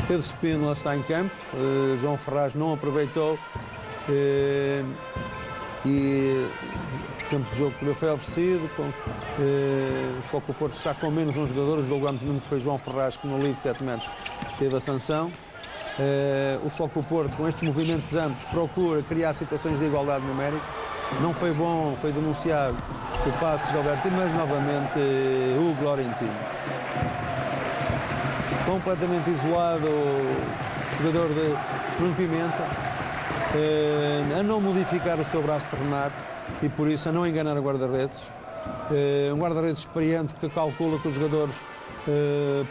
Pedro Spínola está em campo, João Ferraz não aproveitou e o tempo de jogo que lhe foi oferecido. O Foco Porto está com menos um jogador, julgamos mesmo que foi João Ferraz que no livre de 7 metros teve a sanção. O Foco Porto, com estes movimentos amplos, procura criar situações de igualdade numérica. Não foi bom, foi denunciado o passe de Alberto, mas novamente o Glorentino. Completamente isolado o jogador de Nuno Pimenta, a não modificar o seu braço de remate e por isso a não enganar o guarda-redes. Um guarda-redes experiente que calcula que os jogadores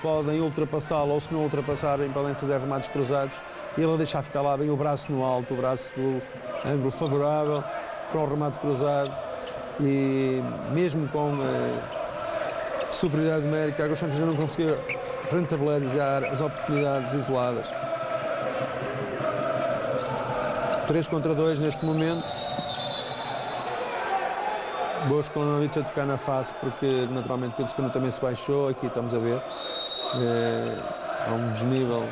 podem ultrapassá-lo ou se não ultrapassarem podem fazer remates cruzados e ele a deixar ficar lá bem o braço no alto, o braço do ângulo favorável para o remate cruzado e mesmo com superioridade numérica, Águas Santas já não conseguiu rentabilizar as oportunidades isoladas. 3 contra 2 neste momento. Bosco Konovic a tocar na face porque naturalmente Pedro Spínola também se baixou, aqui estamos a ver. Há um desnível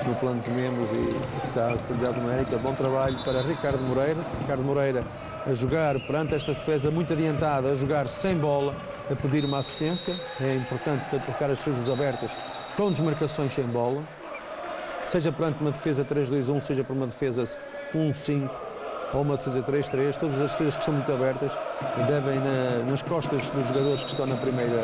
no plano dos membros e aqui está a superioridade numérica. Bom trabalho para Ricardo Moreira. Ricardo Moreira a jogar perante esta defesa muito adiantada, a jogar sem bola, a pedir uma assistência. É importante para colocar as defesas abertas com desmarcações sem bola. Seja perante uma defesa 3-2-1, seja por uma defesa 1-5 ou uma defesa 3-3, todas as defesas que são muito abertas devem nas costas dos jogadores que estão na primeira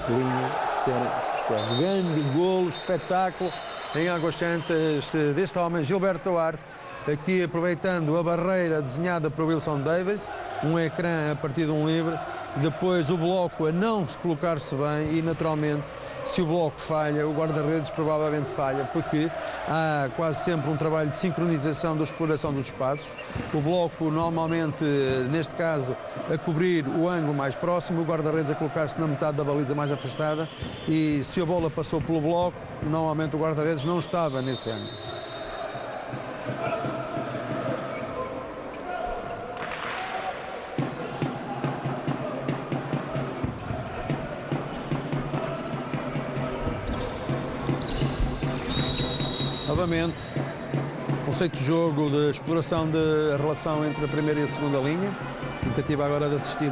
linha serem explorados. Grande golo, espetáculo em Águas Santas deste homem, Gilberto Duarte, aqui aproveitando a barreira desenhada por Wilson Davis, um ecrã a partir de um livre, depois o bloco a não se colocar-se bem e naturalmente se o bloco falha, o guarda-redes provavelmente falha, porque há quase sempre um trabalho de sincronização da exploração dos espaços. O bloco normalmente, neste caso, a cobrir o ângulo mais próximo, o guarda-redes a colocar-se na metade da baliza mais afastada e se a bola passou pelo bloco, normalmente o guarda-redes não estava nesse ângulo. Novamente, conceito de jogo de exploração da relação entre a primeira e a segunda linha. Tentativa agora de assistir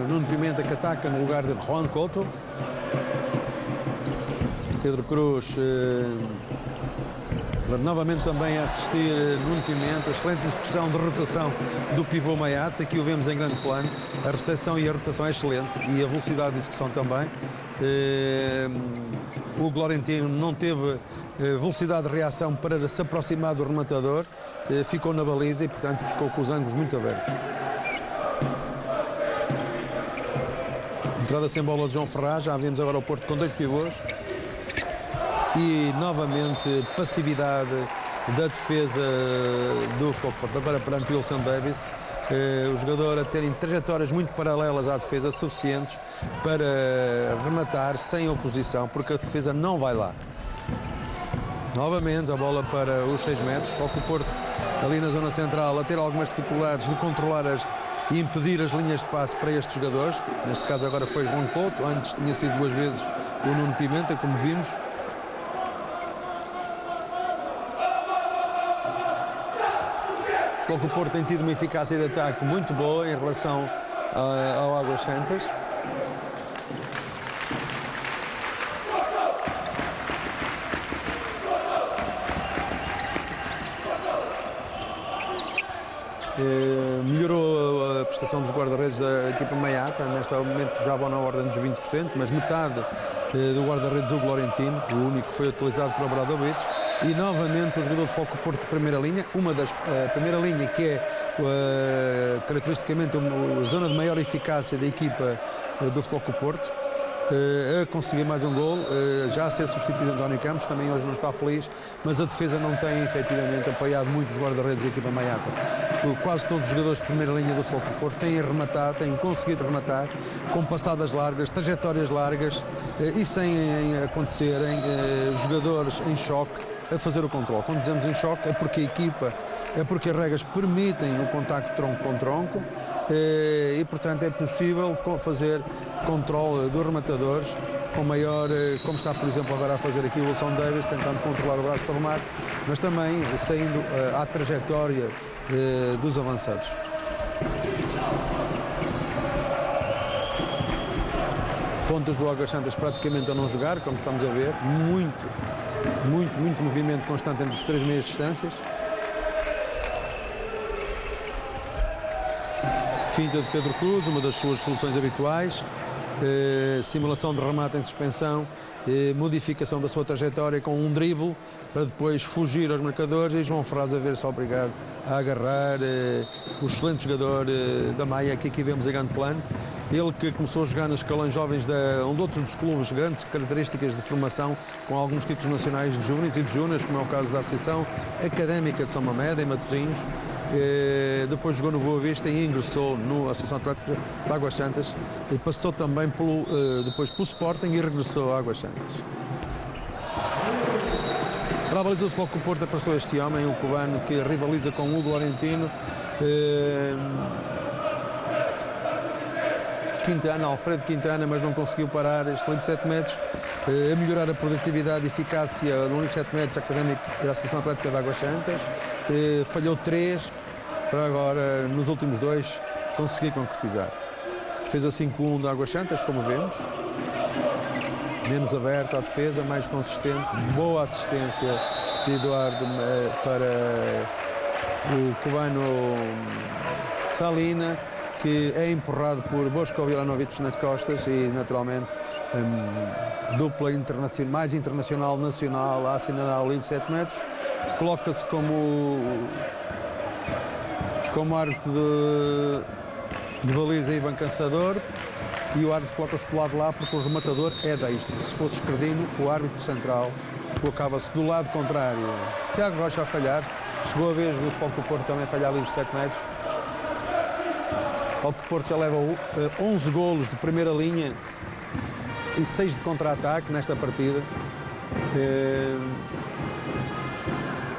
Nuno Pimenta que ataca no lugar de Juan Couto. Pedro Cruz novamente também a assistir Nuno Pimenta. Excelente execução de rotação do pivô Maiate. Aqui o vemos em grande plano. A recepção e a rotação é excelente e a velocidade de execução também. O Glorentino não teve velocidade de reação para se aproximar do rematador, ficou na baliza e, portanto, ficou com os ângulos muito abertos. Entrada sem bola de João Ferraz, já vimos agora o Porto com 2 pivôs e, novamente, passividade da defesa do Foco Porto, agora perante Wilson Davis. O jogador a terem trajetórias muito paralelas à defesa, suficientes para rematar sem oposição, porque a defesa não vai lá. Novamente a bola para os 6 metros, Foco Porto ali na zona central a ter algumas dificuldades de controlar e impedir as linhas de passe para estes jogadores. Neste caso agora foi Juan Couto, antes tinha sido 2 vezes o Nuno Pimenta, como vimos. Foco Porto tem tido uma eficácia de ataque muito boa em relação ao Águas Santas. Melhorou a prestação dos guarda-redes da equipa Maiata, neste momento já vão na ordem dos 20%, mas metade do guarda-redes o Glorentino, o único que foi utilizado por Obradovic, e novamente o jogador de Foco Porto de primeira linha, a primeira linha que é caracteristicamente a zona de maior eficácia da equipa do Foco Porto, a conseguir mais um gol, já a ser substituído António Campos, também hoje não está feliz, mas a defesa não tem efetivamente apoiado muito os guarda-redes da equipa Maiata. Quase todos os jogadores de primeira linha do Foco Porto têm rematado, têm conseguido rematar com passadas largas, trajetórias largas e sem acontecerem jogadores em choque a fazer o controle. Quando dizemos em choque é porque a equipa, é porque as regras permitem o contacto tronco com tronco e portanto é possível fazer controle dos rematadores com maior, como está por exemplo agora a fazer aqui o Wilson Davis, tentando controlar o braço do remate, mas também saindo à trajetória dos avançados. Pontas do Águas Santas praticamente a não jogar, como estamos a ver, muito movimento constante entre os três meias distâncias. Finta de Pedro Cruz, uma das suas soluções habituais, simulação de remate em suspensão, modificação da sua trajetória com um drible para depois fugir aos marcadores, e João Ferraz a ver-se obrigado a agarrar o excelente jogador da Maia que aqui vemos em grande plano. Ele que começou a jogar nos escalões jovens de outros dos clubes, grandes características de formação, com alguns títulos nacionais de juvenis e de júniores, como é o caso da Associação Académica de São Mamede, em Matosinhos. Depois jogou no Boa Vista e ingressou na Associação Atlética de Águas Santas, e passou também depois pelo Sporting e regressou a Águas Santas. Para a baliza do Futebol Clube do Porto apareceu este homem, o cubano, que rivaliza com o Hugo Laurentino. Quintana, Alfredo Quintana, mas não conseguiu parar este livre de 7 metros, a melhorar a produtividade e eficácia no livre de 7 metros académico da Associação Atlética de Águas Santas, falhou 3, para agora, nos últimos 2, conseguir concretizar. Defesa 5-1 de Águas Santas, como vemos, menos aberta a defesa, mais consistente, boa assistência de Eduardo para o cubano Salina, que é empurrado por Boško Vilanović nas costas e, naturalmente, dupla internacional, mais internacional, nacional, a assinalar o livre de 7 metros. Coloca-se como árbitro de baliza Ivan Cansador, e o árbitro coloca-se do lado de lá porque o rematador é destro. Se fosse esquerdino, o árbitro central colocava-se do lado contrário. Tiago Rocha a falhar, chegou a vez do Futebol Clube do Porto também falhar livre de 7 metros. O Porto já leva 11 golos de primeira linha e 6 de contra-ataque nesta partida.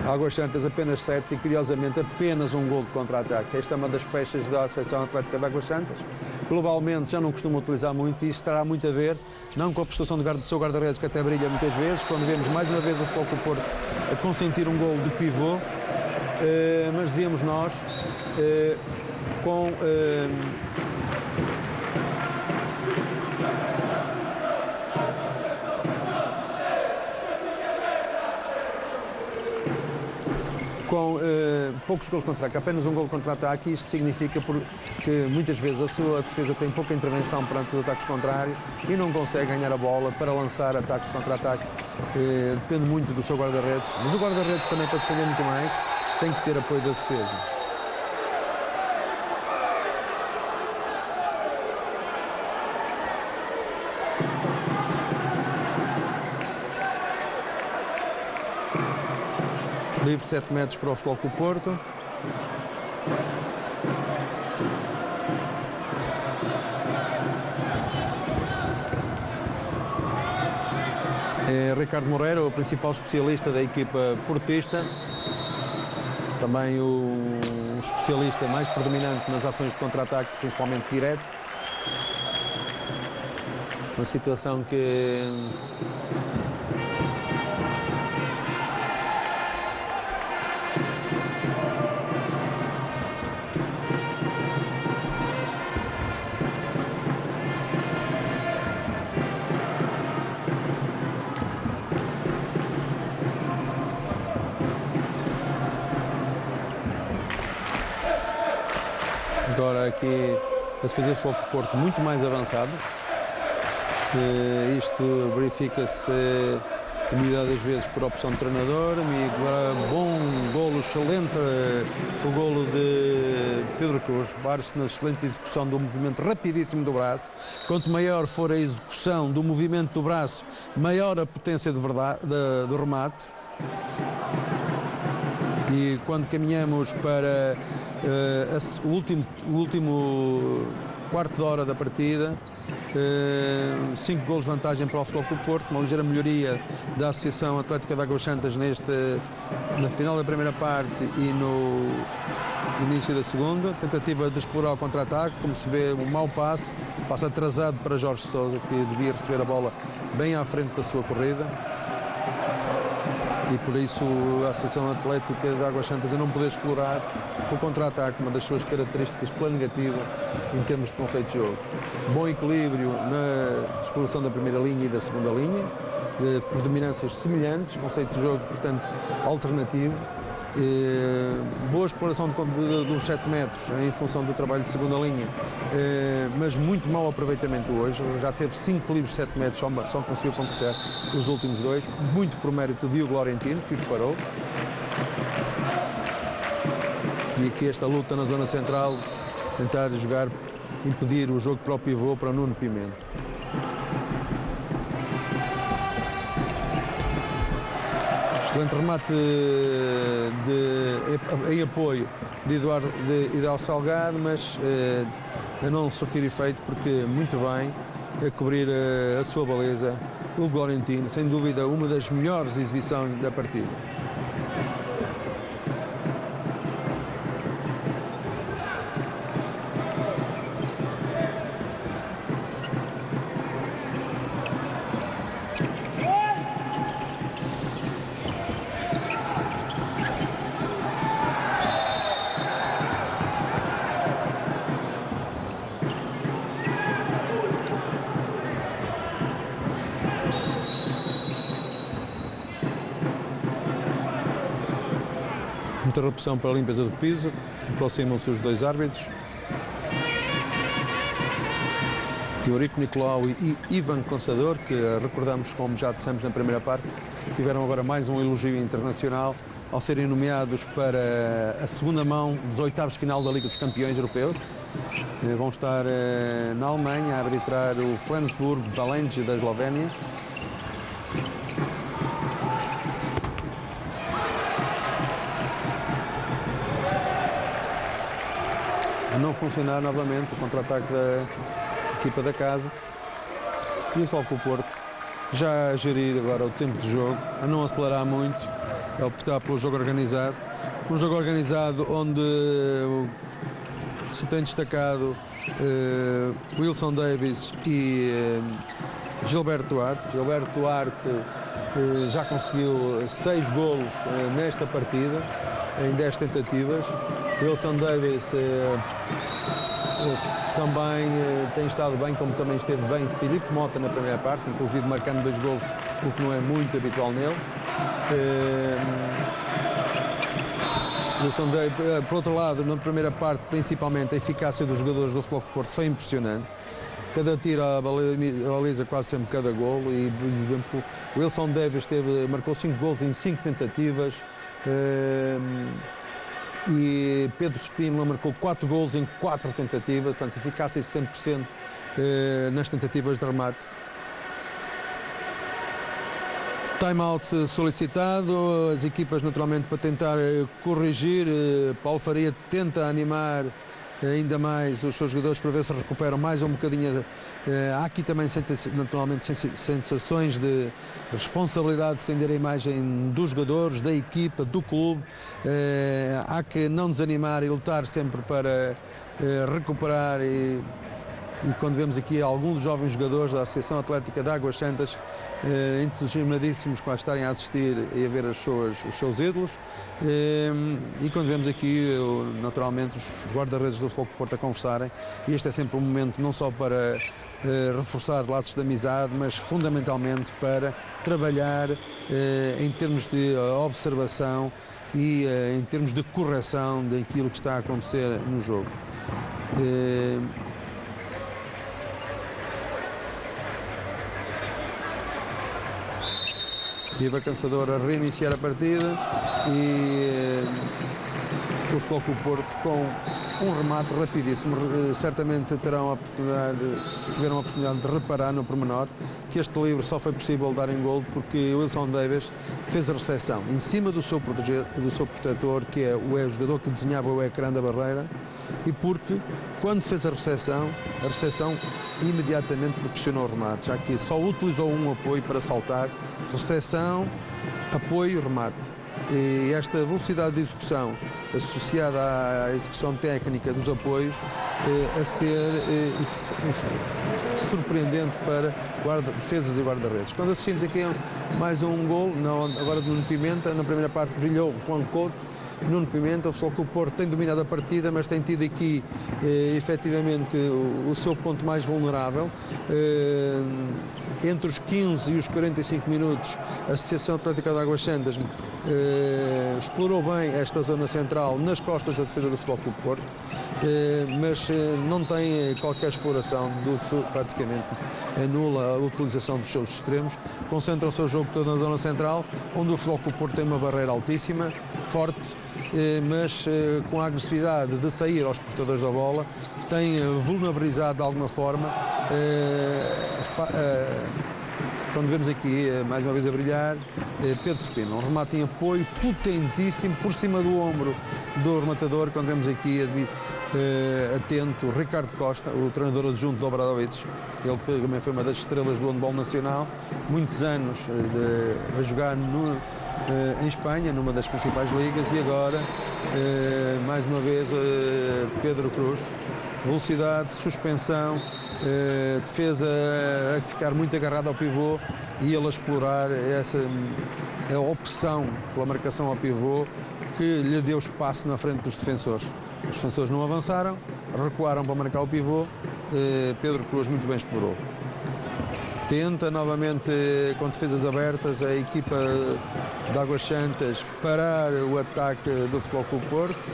Águas Santas apenas 7 e, curiosamente, apenas um gol de contra-ataque. Esta é uma das peças da Associação Atlética de Águas Santas. Globalmente já não costuma utilizar muito, e isso terá muito a ver, não com a prestação do seu guarda-redes, que até brilha muitas vezes, quando vemos mais uma vez o Futebol Clube do Porto a consentir um gol de pivô, mas dizíamos nós, com poucos gols de contra-ataque, apenas um gol de contra-ataque. Isto significa que muitas vezes a sua defesa tem pouca intervenção perante os ataques contrários e não consegue ganhar a bola para lançar ataques de contra-ataque. Depende muito do seu guarda-redes, mas o guarda-redes também, para defender muito mais, tem que ter apoio da defesa. Livre 7 metros para o Futebol Clube do Porto. É Ricardo Moreira, o principal especialista da equipa portista. Também o especialista mais predominante nas ações de contra-ataque, principalmente direto. Uma situação que agora aqui a defesa do Futebol Clube do Porto muito mais avançado. Isto verifica-se a maioria das vezes por opção do treinador. Bom golo, excelente o golo de Pedro Cruz. Barce na excelente execução do movimento rapidíssimo do braço. Quanto maior for a execução do movimento do braço, maior a potência do remate. E quando caminhamos para o último quarto de hora da partida, 5 golos de vantagem para o Futebol Clube do Porto, uma ligeira melhoria da Associação Atlética de Águas Santas na final da primeira parte e no início da segunda. Tentativa de explorar o contra-ataque, como se vê, um mau passe atrasado para Jorge Sousa, que devia receber a bola bem à frente da sua corrida. E por isso a Associação Atlética de Águas Santas a não poder explorar o contra-ataque, uma das suas características pela negativa em termos de conceito de jogo. Bom equilíbrio na exploração da primeira linha e da segunda linha, predominâncias semelhantes, conceito de jogo, portanto, alternativo. Boa exploração dos 7 metros em função do trabalho de segunda linha, mas muito mau aproveitamento hoje. Já teve 5 livros de 7 metros, só conseguiu completar os últimos 2, muito por mérito do Diogo Laurentino, que os parou. E aqui esta luta na zona central, tentar jogar, impedir o jogo para o pivô, para o Nuno Pimenta. Excelente remate em apoio de Hidalgo Salgado, mas a não surtir efeito, porque muito bem a cobrir a sua baliza o Laurentino, sem dúvida uma das melhores exibições da partida. Interrupção para a limpeza do piso, aproximam-se os 2 árbitros. Eurico Nicolau e Ivan Consador, que recordamos, como já dissemos na primeira parte, tiveram agora mais um elogio internacional ao serem nomeados para a segunda mão dos 8avos de final da Liga dos Campeões Europeus. Vão estar na Alemanha a arbitrar o Flensburg Valenje da Eslovénia. A não funcionar novamente o contra-ataque da equipa da casa. E o Futebol Clube do Porto já a gerir agora o tempo de jogo, a não acelerar muito, a optar pelo jogo organizado. Um jogo organizado onde se tem destacado Wilson Davis e Gilberto Duarte. Gilberto Duarte já conseguiu 6 golos nesta partida, em 10 tentativas. Wilson Davis também tem estado bem, como também esteve bem Filipe Mota na primeira parte, inclusive marcando 2 golos, o que não é muito habitual nele. Wilson Davis, por outro lado, na primeira parte, principalmente a eficácia dos jogadores do Futebol Clube do Porto foi impressionante. Cada tiro à baliza, quase sempre cada golo. E Wilson Davis marcou 5 golos em 5 tentativas. E Pedro Spínola marcou 4 golos em 4 tentativas, portanto eficácia de 100% nas tentativas de remate. Time-out solicitado, as equipas naturalmente para tentar corrigir. Paulo Faria tenta animar ainda mais os seus jogadores para ver se recuperam mais um bocadinho. Há aqui também naturalmente sensações de responsabilidade de defender a imagem dos jogadores, da equipa, do clube. Há que não desanimar e lutar sempre para recuperar e quando vemos aqui alguns dos jovens jogadores da Associação Atlética de Águas Santas entusiasmadíssimos com a estarem a assistir e a ver os seus ídolos, e quando vemos aqui naturalmente os guarda-redes do Futebol Clube do Porto a conversarem, e este é sempre um momento não só para reforçar laços de amizade, mas fundamentalmente para trabalhar em termos de observação e em termos de correção daquilo que está a acontecer no jogo. Iva Cansador a reiniciar a partida e o Futebol Clube do Porto com um remate rapidíssimo. Certamente tiveram a oportunidade de reparar no pormenor que este livre só foi possível dar em gol porque Wilson Davis fez a recepção em cima do seu protetor, que é o jogador que desenhava o ecrã da barreira, e porque, quando fez a recepção imediatamente proporcionou o remate, já que só utilizou um apoio para saltar, recepção, apoio, remate. E esta velocidade de execução, associada à execução técnica dos apoios, a ser surpreendente para defesas e guarda-redes. Quando assistimos aqui a mais um gol, agora de Nuno Pimenta, na primeira parte brilhou Juan Couto. Nuno Pimenta, o Futebol Clube do Porto tem dominado a partida, mas tem tido aqui efetivamente o seu ponto mais vulnerável. Entre os 15 e os 45 minutos, a Associação Atlética de Águas Santas explorou bem esta zona central nas costas da defesa do Futebol Clube do Porto, mas não tem qualquer exploração, praticamente anula a utilização dos seus extremos, concentra o seu jogo todo na zona central, onde o Futebol Clube do Porto tem uma barreira altíssima, forte, mas com a agressividade de sair aos portadores da bola, tem vulnerabilizado de alguma forma. Quando vemos aqui, mais uma vez a brilhar, Pedro Spina, um remate em apoio potentíssimo, por cima do ombro do rematador, quando vemos aqui atento Ricardo Costa, o treinador adjunto do Obradovic, ele também foi uma das estrelas do handball nacional, muitos anos a jogar em Espanha, numa das principais ligas, e agora, mais uma vez, Pedro Cruz, velocidade, suspensão, defesa a ficar muito agarrada ao pivô e ele a explorar essa opção pela marcação ao pivô que lhe deu espaço na frente dos defensores. Os defensores não avançaram, recuaram para marcar o pivô, Pedro Cruz muito bem explorou. Tenta novamente, com defesas abertas, a equipa de Águas Santas parar o ataque do Futebol Clube do Porto,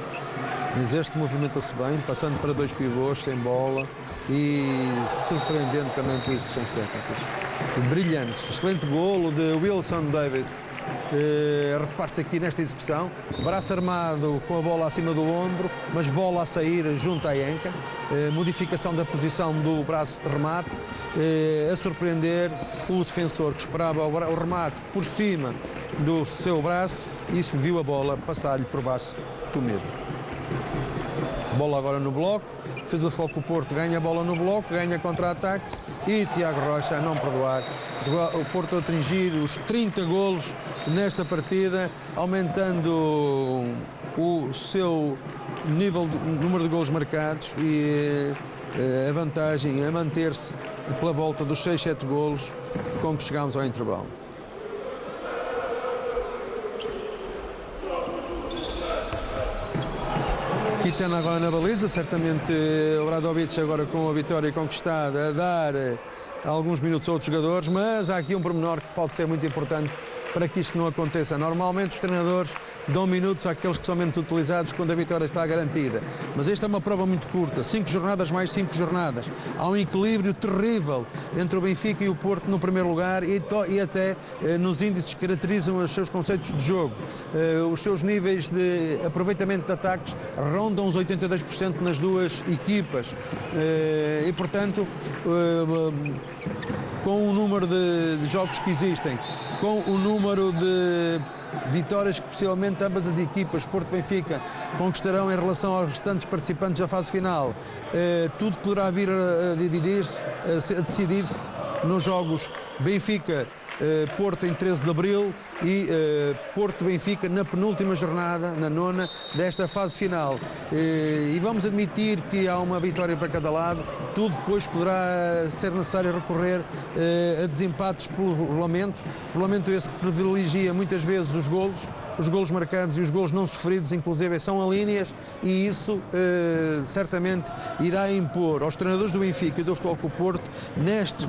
mas este movimenta-se bem, passando para dois pivôs sem bola e surpreendendo também por execuções técnicas. Brilhantes, excelente golo de Wilson Davis. Repare-se aqui nesta execução, braço armado com a bola acima do ombro, mas bola a sair junto à anca, modificação da posição do braço de remate, a surpreender o defensor que esperava o remate por cima do seu braço e viu a bola passar-lhe por baixo do mesmo. Bola agora no bloco, fez o Futebol Clube do Porto, ganha a bola no bloco, ganha contra-ataque e Tiago Rocha a não perdoar. O Porto a atingir os 30 golos nesta partida, aumentando o seu número de golos marcados e a vantagem a manter-se pela volta dos 6-7 golos com que chegámos ao intervalo. Kitana agora na baliza, certamente o Obradovic agora com a vitória conquistada a dar alguns minutos a outros jogadores, mas há aqui um pormenor que pode ser muito importante para que isto não aconteça. Normalmente os treinadores dão minutos àqueles que são menos utilizados quando a vitória está garantida, mas esta é uma prova muito curta, 5 jornadas mais 5 jornadas. Há um equilíbrio terrível entre o Benfica e o Porto no primeiro lugar e até nos índices que caracterizam os seus conceitos de jogo. Os seus níveis de aproveitamento de ataques rondam os 82% nas duas equipas e, portanto, com o número de jogos que existem, com o número de vitórias que possivelmente ambas as equipas, Porto e Benfica, conquistarão em relação aos restantes participantes da fase final, tudo poderá vir a dividir-se, a decidir-se nos jogos Benfica Porto em 13 de Abril e Porto-Benfica na penúltima jornada, na nona, desta fase final. E vamos admitir que há uma vitória para cada lado, tudo depois poderá ser necessário recorrer a desempates pelo regulamento esse que privilegia muitas vezes os golos marcados e os golos não sofridos, inclusive são a líneas, e isso certamente irá impor aos treinadores do Benfica e do Futebol Clube do Porto,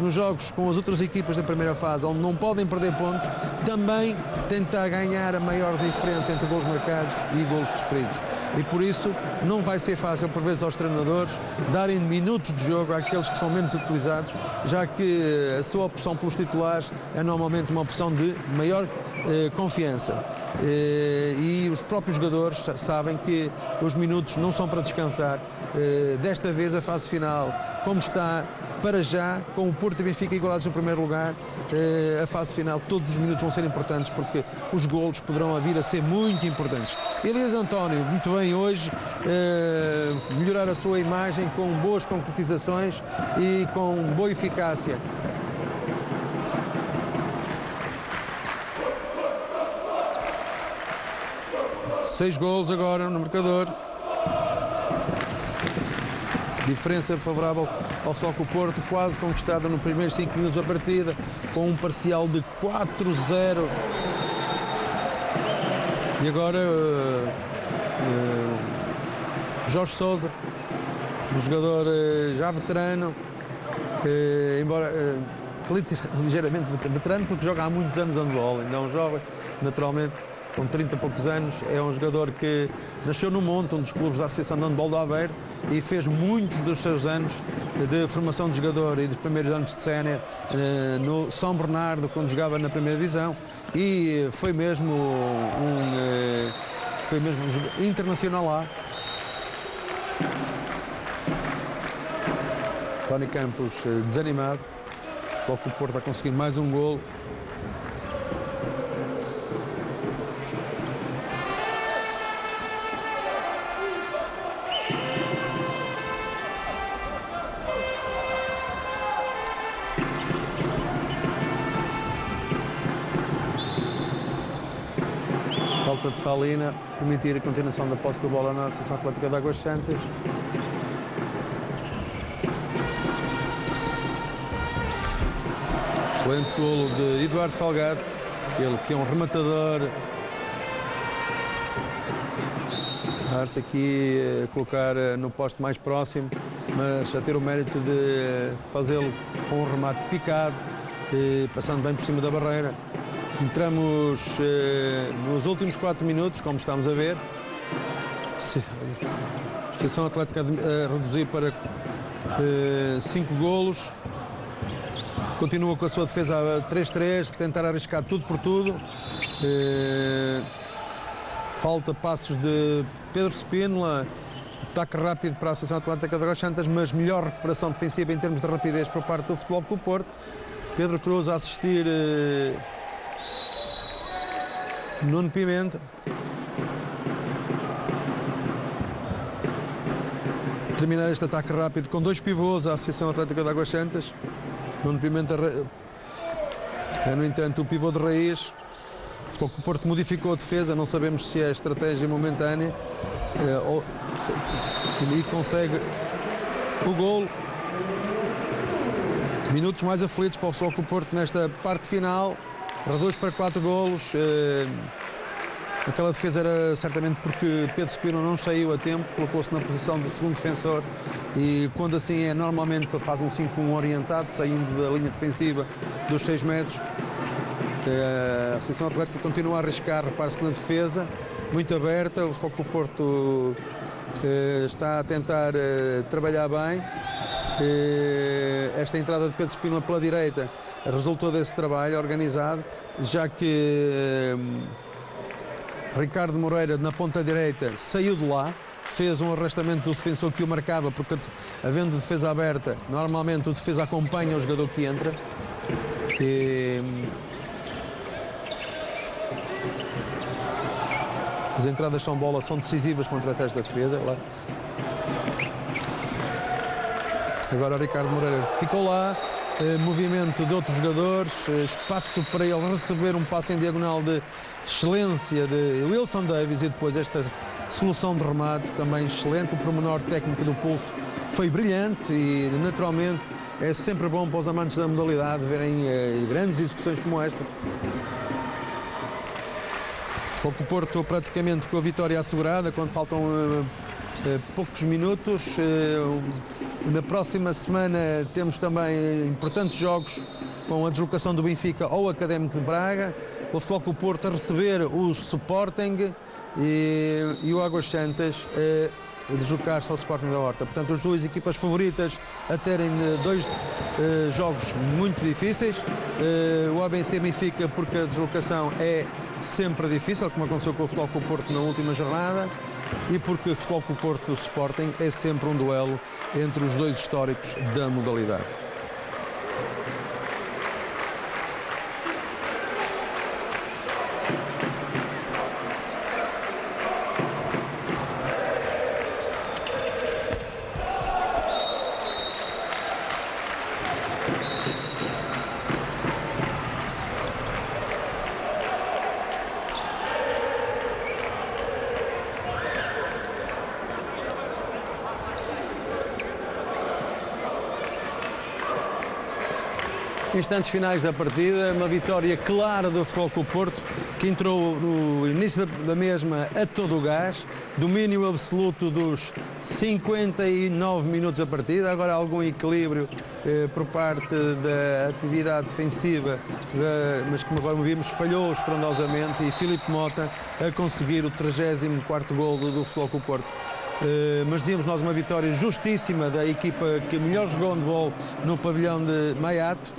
nos jogos com as outras equipas da primeira fase, onde não podem perder pontos, também tentar ganhar a maior diferença entre golos marcados e golos sofridos. E por isso não vai ser fácil, por vezes, aos treinadores darem minutos de jogo àqueles que são menos utilizados, já que a sua opção pelos titulares é normalmente uma opção de maior confiança. E os próprios jogadores sabem que os minutos não são para descansar. Desta vez a fase final, como está para já, com o Porto e Benfica igualados no primeiro lugar, a fase final, todos os minutos vão ser importantes porque os golos poderão vir a ser muito importantes. Elias António, muito bem hoje, melhorar a sua imagem com boas concretizações e com boa eficácia. Seis golos agora no marcador. Diferença favorável ao Futebol Clube do Porto, quase conquistada nos primeiros 5 minutos da partida, com um parcial de 4-0. E agora Jorge Sousa, um jogador já veterano, embora ligeiramente veterano, porque joga há muitos anos handball, ainda é um jovem, naturalmente, com 30 e poucos anos, é um jogador que nasceu no Monte, um dos clubes da Associação de Handball de Aveiro, e fez muitos dos seus anos de formação de jogador e dos primeiros anos de sénior no São Bernardo, quando jogava na primeira divisão, e foi mesmo um jogador internacional lá. Tony Campos desanimado, só que o Porto está conseguindo mais um golo. Falta de Salina, permitir a continuação da posse de bola na Associação Atlética de Águas Santas. Excelente golo de Eduardo Salgado, ele que é um rematador. A-se aqui a colocar no poste mais próximo, mas a ter o mérito de fazê-lo com um remate picado, passando bem por cima da barreira. Entramos nos últimos 4 minutos, como estamos a ver. A Associação Atlética a reduzir para 5 golos. Continua com a sua defesa a 3-3, tentar arriscar tudo por tudo. Falta passos de Pedro Spínola, ataque rápido para a Associação Atlética de Águas Santas, mas melhor recuperação defensiva em termos de rapidez por parte do Futebol Clube do Porto. Pedro Cruz a assistir Nuno Pimenta. A terminar este ataque rápido com 2 pivôs à Associação Atlética de Águas Santas. Nuno Pimenta é, no entanto, o pivô de raiz. O Futebol Clube do Porto modificou a defesa, não sabemos se é estratégia momentânea e consegue o golo. Minutos mais aflitos para o Futebol Clube do Porto nesta parte final. Reduz para 4 golos. Aquela defesa era certamente porque Pedro Spínola não saiu a tempo, colocou-se na posição de segundo defensor e quando assim é, normalmente faz um 5-1 orientado, saindo da linha defensiva dos 6 metros. A Associação Atlética continua a arriscar, repare-se na defesa, muito aberta. O Futebol Clube do Porto está a tentar trabalhar bem. Esta entrada de Pedro Spínola pela direita resultou desse trabalho organizado, já que Ricardo Moreira, na ponta direita, saiu de lá, fez um arrastamento do defensor que o marcava, porque havendo defesa aberta, normalmente o defesa acompanha o jogador que entra. As entradas são bola, são decisivas contra esta defesa. Lá. Agora o Ricardo Moreira ficou lá, movimento de outros jogadores, espaço para ele receber um passe em diagonal de excelência de Wilson Davis e depois esta solução de remate também excelente. O pormenor técnico do pulso foi brilhante e naturalmente é sempre bom para os amantes da modalidade verem grandes execuções como esta. Só que o Porto praticamente com a vitória assegurada quando faltam poucos minutos. Na próxima semana temos também importantes jogos com a deslocação do Benfica ao Académico de Braga, o Futebol Clube do Porto a receber o Sporting e o Águas Santas deslocar-se ao Sporting da Horta. Portanto, as duas equipas favoritas a terem dois jogos muito difíceis. O ABC Benfica, porque a deslocação é sempre difícil, como aconteceu com o Futebol Clube Porto na última jornada, e porque o Futebol Clube Porto Sporting é sempre um duelo entre os dois históricos da modalidade. Instantes finais da partida, uma vitória clara do Futebol Clube Porto, que entrou no início da mesma a todo o gás, domínio absoluto dos 59 minutos da partida, agora algum equilíbrio por parte da atividade defensiva, mas como agora vimos, falhou estrondosamente, e Filipe Mota a conseguir o 34º golo do Futebol Clube Porto. Mas dizíamos nós, uma vitória justíssima da equipa que melhor jogou handball no pavilhão de Maiato,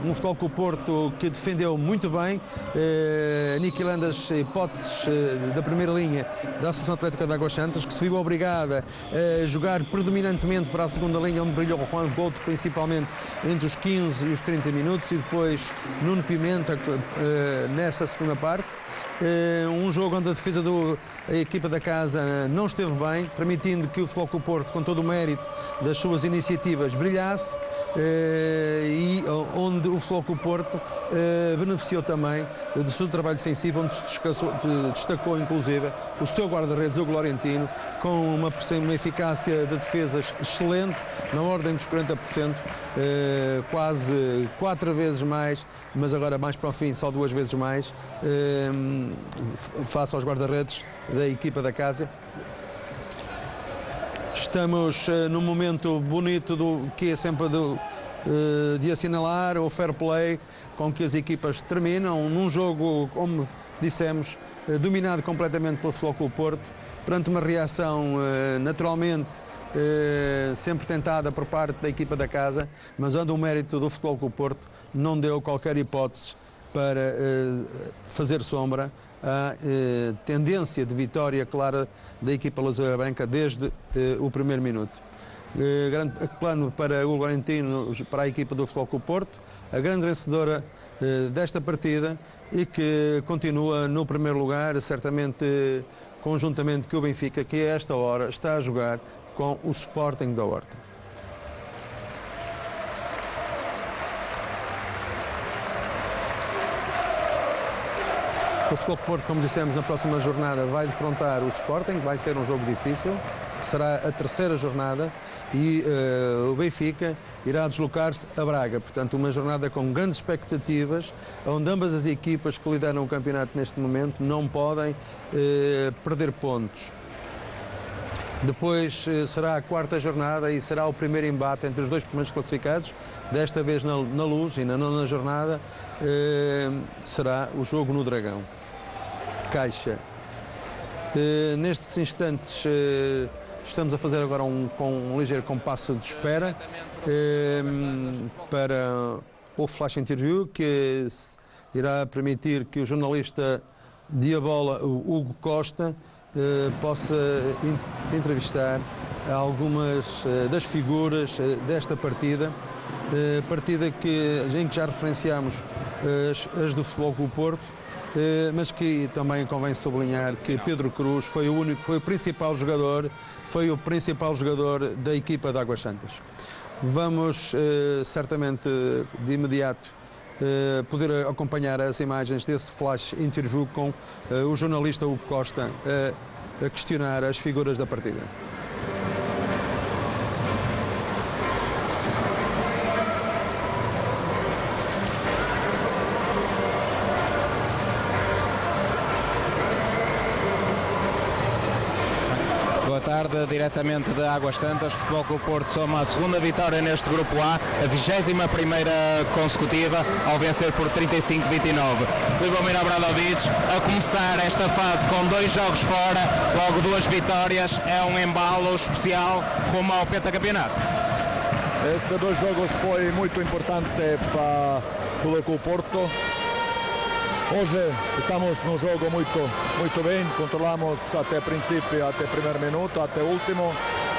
um Futebol Clube Porto que defendeu muito bem, aniquilando as hipóteses da primeira linha da Associação Atlética de Águas Santas, que se viu obrigada a jogar predominantemente para a segunda linha, onde brilhou Juan Couto, principalmente entre os 15 e os 30 minutos, e depois Nuno Pimenta nessa segunda parte. Um jogo onde a defesa da equipa da casa não esteve bem, permitindo que o Futebol Clube Porto, com todo o mérito das suas iniciativas, brilhasse, e onde o Futebol Clube Porto beneficiou também do seu trabalho defensivo, onde destacou inclusive o seu guarda-redes, o Glorentino, com uma eficácia de defesas excelente, na ordem dos 40%, quase 4 vezes mais, mas agora mais para o fim, só 2 vezes mais, face aos guarda-redes da equipa da casa. Estamos num momento bonito que é sempre de assinalar o fair play com que as equipas terminam, num jogo, como dissemos, dominado completamente pelo Futebol Clube Porto, perante uma reação naturalmente sempre tentada por parte da equipa da casa, mas onde o mérito do Futebol Clube Porto não deu qualquer hipótese para fazer sombra à tendência de vitória clara da equipa lusa branca desde o primeiro minuto. Grande plano para o Glorentino, para a equipa do Futebol Clube Porto, a grande vencedora desta partida, e que continua no primeiro lugar, certamente conjuntamente com o Benfica, que a esta hora está a jogar com o Sporting da Horta. O Futebol Porto, como dissemos, na próxima jornada vai defrontar o Sporting, vai ser um jogo difícil, será a terceira jornada, e o Benfica irá deslocar-se a Braga. Portanto, uma jornada com grandes expectativas, onde ambas as equipas que lideram o campeonato neste momento não podem perder pontos. Depois será a quarta jornada e será o primeiro embate entre os dois primeiros classificados, desta vez na Luz, e na nona jornada será o jogo no Dragão. Caixa. Nestes instantes estamos a fazer agora um ligeiro compasso de espera para o flash interview, que irá permitir que o jornalista Diabola, o Hugo Costa, possa entrevistar algumas das figuras desta partida, em que já referenciámos as do Futebol Clube Porto, mas que também convém sublinhar que Pedro Cruz foi o principal jogador da equipa de Águas Santas. Vamos certamente de imediato poder acompanhar as imagens desse flash interview com o jornalista Hugo Costa a questionar as figuras da partida. Boa tarde, diretamente de Águas Santas. Futebol Clube Porto soma a segunda vitória neste Grupo A, a 21ª consecutiva, ao vencer por 35-29. Lubomir Obradovic a começar esta fase com 2 jogos fora, logo 2 vitórias, é um embalo especial rumo ao pentacampeonato. Estes 2 jogos foi muito importante para o Futebol Clube Porto. Hoje estamos num jogo muito bem, controlamos até o princípio, até o primeiro minuto, até o último,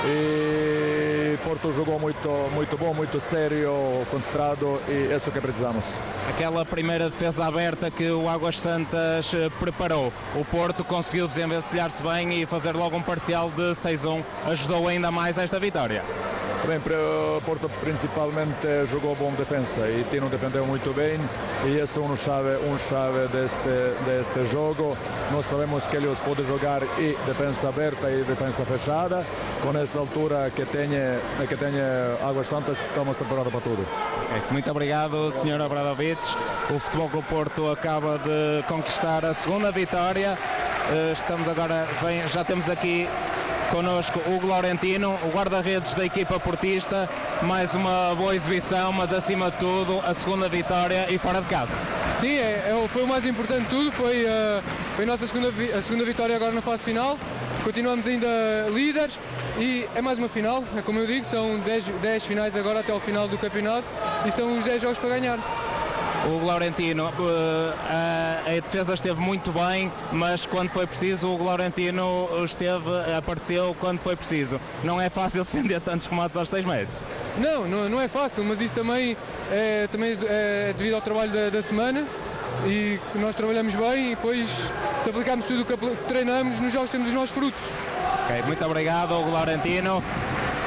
e Porto jogou muito bom, muito sério, concentrado, e é isso que precisamos. Aquela primeira defesa aberta que o Águas Santas preparou, o Porto conseguiu desenvencilhar-se bem e fazer logo um parcial de 6-1, ajudou ainda mais esta vitória. Bem, o Porto principalmente jogou bom defesa e Tino defendeu muito bem, e isso é um chave deste jogo. Nós sabemos que eles podem jogar e defesa aberta e defesa fechada. Com essa altura que tem Águas Santas, estamos preparados para tudo. Muito obrigado, Sr. Obradovic. O Futebol Clube Porto acaba de conquistar a segunda vitória. Estamos agora, já temos aqui connosco o Laurentino, o guarda-redes da equipa portista. Mais uma boa exibição, mas acima de tudo a segunda vitória e fora de casa. Sim, foi o mais importante de tudo, foi a nossa segunda vitória agora na fase final. Continuamos ainda líderes e é mais uma final, é como eu digo, são 10 finais agora até ao final do campeonato e são os 10 jogos para ganhar. O Laurentino, a defesa esteve muito bem, mas quando foi preciso o Laurentino apareceu quando foi preciso. Não é fácil defender tantos remates aos 6 metros. Não é fácil, mas isso também é devido ao trabalho da semana, e nós trabalhamos bem e depois, se aplicarmos tudo o que treinamos, nos jogos temos os nossos frutos. Okay, muito obrigado, Hugo Laurentino.